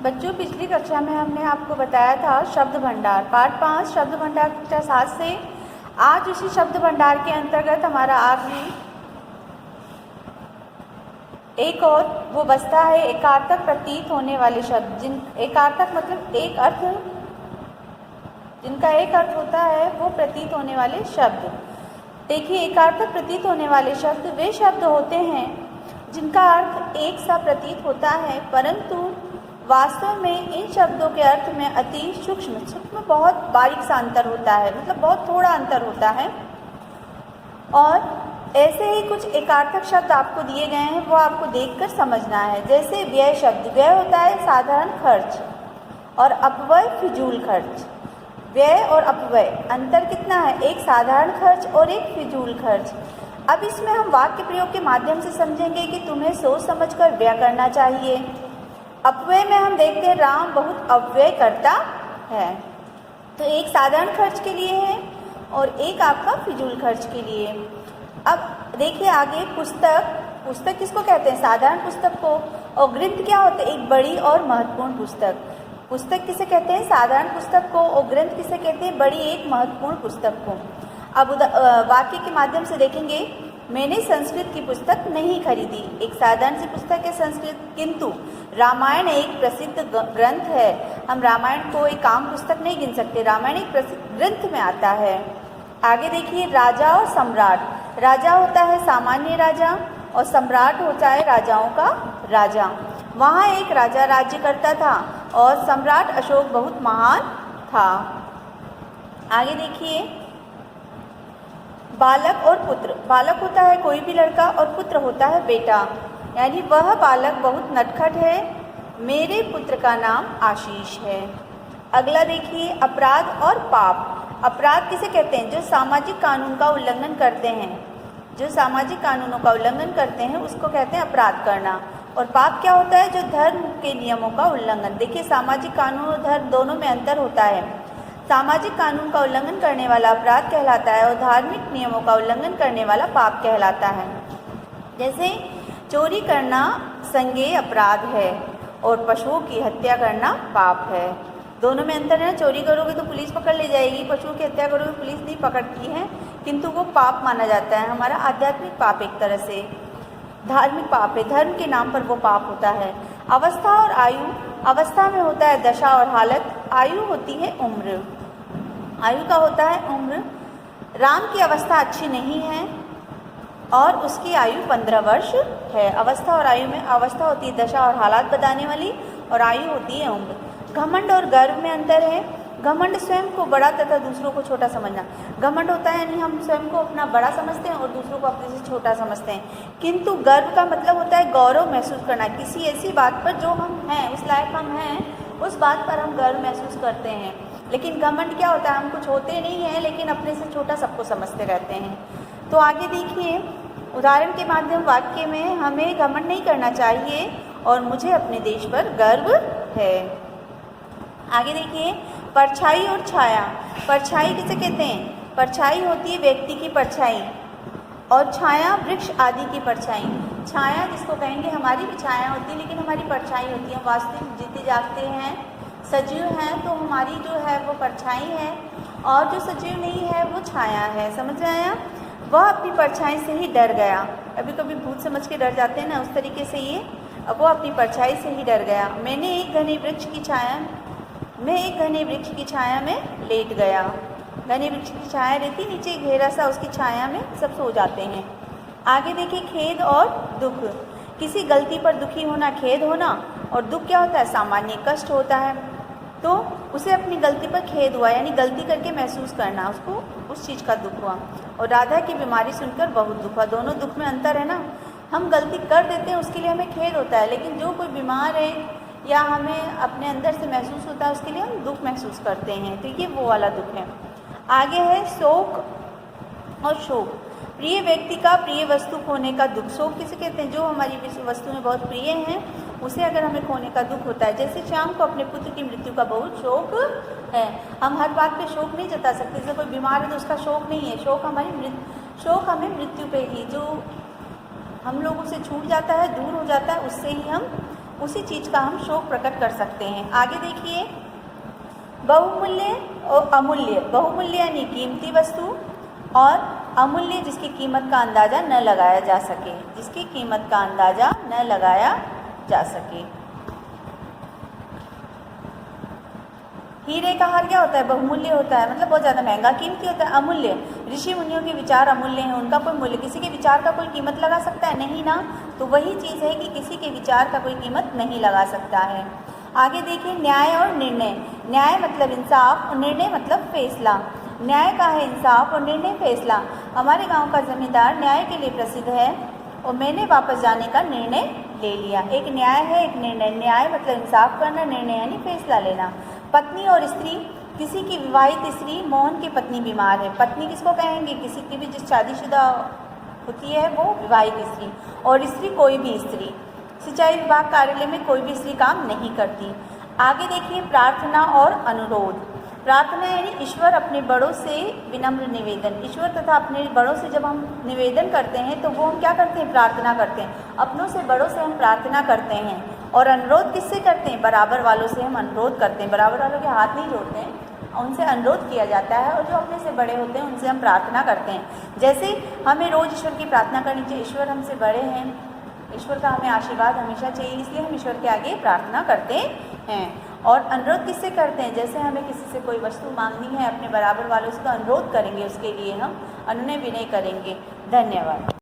बच्चों, पिछली कक्षा में हमने आपको बताया था शब्द भंडार, पार्ट 5 शब्द भंडार कक्षा 7 से। आज उसी शब्द भंडार के अंतर्गत हमारा आखिरी एक और वो बचता है एकार्थक प्रतीत होने वाले शब्द। एकार्थक मतलब एक अर्थ, जिनका एक अर्थ होता है वो प्रतीत होने वाले शब्द। देखिए, एकार्थक प्रतीत होने वाले शब्द वे शब्द होते हैं जिनका अर्थ एक सा प्रतीत होता है, परंतु वास्तव में इन शब्दों के अर्थ में अति सूक्ष्म बहुत बारीक सा अंतर होता है, मतलब बहुत थोड़ा अंतर होता है। और ऐसे ही कुछ एकार्थक शब्द आपको दिए गए हैं, वो आपको देखकर समझना है। जैसे व्यय शब्द, व्यय होता है साधारण खर्च, और अपव्यय फिजूल खर्च। व्यय और अपव्यय अंतर कितना है? एक साधारण खर्च और एक फिजूल खर्च। अब इसमें हम वाक्य प्रयोग के माध्यम से समझेंगे कि तुम्हें सोच समझकर व्यय करना चाहिए। अपव्यय में हम देखते हैं राम बहुत अपव्यय करता है, तो एक साधारण खर्च के लिए है और एक आपका फिजूल खर्च के लिए। अब देखिए आगे, पुस्तक किसको कहते हैं? साधारण पुस्तक को। और ग्रंथ क्या होते हैं? एक बड़ी और महत्वपूर्ण पुस्तक। पुस्तक किसे कहते हैं? साधारण पुस्तक को। और ग्रंथ किसे कहते हैं? बड़ी एक महत्वपूर्ण पुस्तक को। अब वाक्य के माध्यम से देखेंगे, मैंने संस्कृत की पुस्तक नहीं खरीदी। एक साधारण सी पुस्तक है संस्कृत, किंतु रामायण एक प्रसिद्ध ग्रंथ है। हम रामायण को एक आम पुस्तक नहीं गिन सकते, रामायण एक प्रसिद्ध ग्रंथ में आता है। आगे देखिए, राजा और सम्राट। राजा होता है सामान्य राजा और सम्राट होता है राजाओं का राजा। वहाँ एक राजा राज्य करता था और सम्राट अशोक बहुत महान था। आगे देखिए, बालक और पुत्र। बालक होता है कोई भी लड़का और पुत्र होता है बेटा, यानी वह बालक बहुत नटखट है। मेरे पुत्र का नाम आशीष है। अगला देखिए, अपराध और पाप। अपराध किसे कहते हैं? जो सामाजिक कानून का उल्लंघन करते हैं, जो सामाजिक कानूनों का उल्लंघन करते हैं उसको कहते हैं अपराध करना। और पाप क्या होता है? जो धर्म के नियमों का उल्लंघन। देखिए, सामाजिक कानून और धर्म दोनों में अंतर होता है। सामाजिक कानून का उल्लंघन करने वाला अपराध कहलाता है और धार्मिक नियमों का उल्लंघन करने वाला पाप कहलाता है। जैसे चोरी करना संज्ञेय अपराध है और पशुओं की हत्या करना पाप है। दोनों में अंतर है। चोरी करोगे तो पुलिस पकड़ ले जाएगी, पशुओं की हत्या करोगे पुलिस नहीं पकड़ती है, किंतु वो पाप माना जाता है, हमारा आध्यात्मिक पाप एक तरह से। धार्मिक पाप है, धर्म के नाम पर वो पाप होता है। अवस्था और आयु। अवस्था में होता है दशा और हालत, आयु होती है उम्र। आयु का होता है उम्र। राम की अवस्था अच्छी नहीं है और उसकी आयु 15 वर्ष है। अवस्था और आयु में अवस्था होती है दशा और हालात बताने वाली, और आयु होती है उम्र। घमंड और गर्व में अंतर है। घमंड स्वयं को बड़ा तथा दूसरों को छोटा समझना। घमंड होता है यानी हम स्वयं को अपना बड़ा समझते हैं और दूसरों को अपने से छोटा समझते हैं, किंतु गर्व का मतलब होता है गौरव महसूस करना किसी ऐसी बात पर जो हम हैं, उस लायक हम हैं, उस बात पर हम गर्व महसूस करते हैं। लेकिन घमंड क्या होता है? हम कुछ होते नहीं हैं लेकिन अपने से छोटा सबको समझते रहते हैं। तो आगे देखिए, उदाहरण के माध्यम वाक्य में हमें घमंड नहीं करना चाहिए और मुझे अपने देश पर गर्व है। आगे देखिए, परछाई और छाया। परछाई किसे कहते हैं? परछाई होती है व्यक्ति की परछाई और छाया वृक्ष आदि की परछाई। छाया जिसको कहेंगे हमारी भी छाया होती है, लेकिन हमारी परछाई होती है। वास्तविक जीते जागते हैं, सजीव हैं, तो हमारी जो है वो परछाई है, और जो सजीव नहीं है वो छाया है। समझ में आया? वह अपनी परछाई से ही डर गया। कभी कभी भूत समझ के डर जाते हैं ना, उस तरीके से ये, अब वो अपनी परछाई से ही डर गया। मैं एक घने वृक्ष की छाया में लेट गया। घने वृक्ष की छाया रहती, नीचे घेरा सा, उसकी छाया में सब सो जाते हैं। आगे देखिए, खेद और दुख। किसी गलती पर दुखी होना खेद होना, और दुख क्या होता है? सामान्य कष्ट होता है। तो उसे अपनी गलती पर खेद हुआ, यानी गलती करके महसूस करना, उसको उस चीज़ का दुख हुआ। और राधा की बीमारी सुनकर बहुत दुख हुआ। दोनों दुख में अंतर है ना। हम गलती कर देते हैं उसके लिए हमें खेद होता है, लेकिन जो कोई बीमार है या हमें अपने अंदर से महसूस होता है उसके लिए हम दुख महसूस करते हैं, तो ये वो वाला दुख है। आगे है शोक और शोक। प्रिय व्यक्ति का प्रिय वस्तु खोने का दुख। शोक किसे कहते हैं? जो हमारी वस्तुएं बहुत प्रिय हैं उसे अगर हमें खोने का दुख होता है। जैसे श्याम को अपने पुत्र की मृत्यु का बहुत शोक है। हम हर बात पे शोक नहीं जता सकते। जैसे कोई बीमार है तो उसका शोक नहीं है, शोक हमें मृत्यु पे ही, जो हम लोगों से छूट जाता है, दूर हो जाता है, उससे ही हम उसी चीज़ का हम शोक प्रकट कर सकते हैं। आगे देखिए, बहुमूल्य और अमूल्य। बहुमूल्य यानी कीमती वस्तु, और अमूल्य जिसकी कीमत का अंदाज़ा न लगाया जा सके, जिसकी कीमत का अंदाज़ा न लगाया जा सके। हीरे का हार क्या होता है? बहुमूल्य होता है, मतलब बहुत ज़्यादा महंगा, कीमती होता है। अमूल्य, ऋषि मुनियों के विचार अमूल्य हैं, उनका कोई मूल्य, किसी के विचार का कोई कीमत लगा सकता है? नहीं ना। तो वही चीज़ है कि किसी के विचार का कोई कीमत नहीं लगा सकता है। आगे देखिए, न्याय और निर्णय। न्याय मतलब इंसाफ और निर्णय मतलब फैसला। न्याय का है इंसाफ और निर्णय फैसला। हमारे गांव का जमींदार न्याय के लिए प्रसिद्ध है और मैंने वापस जाने का निर्णय ले लिया। एक न्याय है, एक निर्णय। न्याय मतलब इंसाफ करना, निर्णय यानी फैसला लेना। पत्नी और स्त्री, किसी की विवाहित स्त्री, मोहन की पत्नी बीमार है। पत्नी किसको कहेंगे? किसी की भी जिस शादीशुदा होती है वो विवाहित स्त्री, और स्त्री कोई भी स्त्री। सिंचाई विभाग कार्यालय में कोई भी स्त्री काम नहीं करती। आगे देखिए, प्रार्थना और अनुरोध। प्रार्थना यानी ईश्वर अपने बड़ों से विनम्र निवेदन। ईश्वर तथा अपने बड़ों से जब हम निवेदन करते हैं तो वो हम क्या करते हैं? प्रार्थना करते हैं। अपनों से बड़ों से हम प्रार्थना करते हैं। और अनुरोध किससे करते हैं? बराबर वालों से हम अनुरोध करते हैं। बराबर वालों के हाथ नहीं जोड़ते हैं, उनसे अनुरोध किया जाता है। और जो अपने से बड़े होते हैं उनसे हम प्रार्थना करते हैं। जैसे हमें रोज़ ईश्वर की प्रार्थना करनी चाहिए, ईश्वर हमसे बड़े हैं, ईश्वर का हमें आशीर्वाद हमेशा चाहिए, इसलिए हम ईश्वर के आगे प्रार्थना करते हैं। और अनुरोध किससे करते हैं? जैसे हमें किसी से कोई वस्तु मांगनी है, अपने बराबर वालों से तो अनुरोध करेंगे, उसके लिए हम अनुनय विनय करेंगे। धन्यवाद।